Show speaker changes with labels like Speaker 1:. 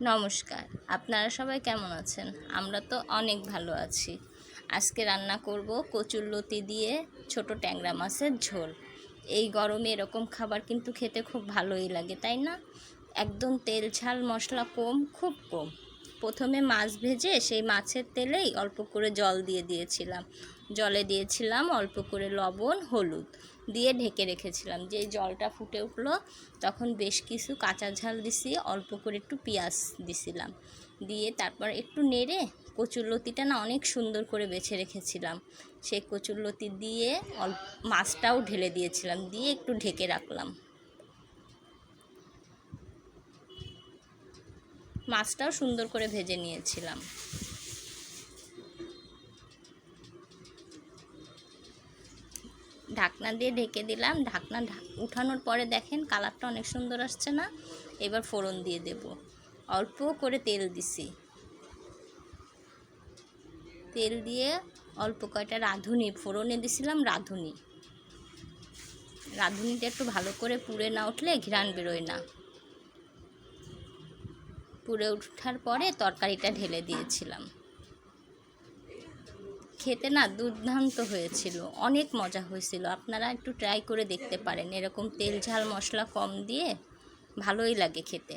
Speaker 1: নমস্কার, আপনারা সবাই কেমন আছেন? আমরা তো অনেক ভালো আছি। আজকে রান্না করব কচুরলতি দিয়ে ছোট ট্যাংরা মাছের ঝোল। এই গরমে এরকম খাবার কিন্তু খেতে খুব ভালোই লাগে, তাই না? একদম তেল ঝাল মশলা কম, খুব কম। প্রথমে মাছ ভেজে সেই মাছের তেলেই অল্প করে জল দিয়ে দিয়েছিলাম। জলে দিয়েছিলাম অল্প করে লবণ, হলুদ দিয়ে ঢেকে রেখেছিলাম। যেই জলটা ফুটে উঠলো তখন বেশ কিছু কাঁচা ঝাল দিছি, অল্প করে একটু পেঁয়াজ দিছিলাম, দিয়ে তারপর একটু নেড়ে কচুরলতিটা না অনেক সুন্দর করে বেছে রেখেছিলাম, সেই কচুরলতি দিয়ে মাছটাও ঢেলে দিয়েছিলাম, দিয়ে একটু ঢেকে রাখলাম। মাছটাও সুন্দর করে ভেজে নিয়েছিলাম। ঢাকনা দিয়ে ঢেকে দিলাম। ঢাকনা উঠানোর পরে দেখেন কালারটা অনেক সুন্দর আসছে না? এবার ফোড়ন দিয়ে দেব। অল্প করে তেল দিছি, তেল দিয়ে অল্প কয়টা রাঁধুনি ফোড়নে দিছিলাম। রাঁধুনিটা একটু ভালো করে পুড়ে না উঠলে ঘ্রাণ বেরোয় না। পুড়ে ওঠার পরে তরকারিটা ঢেলে দিয়েছিলাম। খেতে না দুর্দান্ত হয়েছিল, অনেক মজা হয়েছিল। আপনারা একটু ট্রাই করে দেখতে পারেন, এরকম তেল ঝাল মশলা কম দিয়ে ভালোই লাগে খেতে।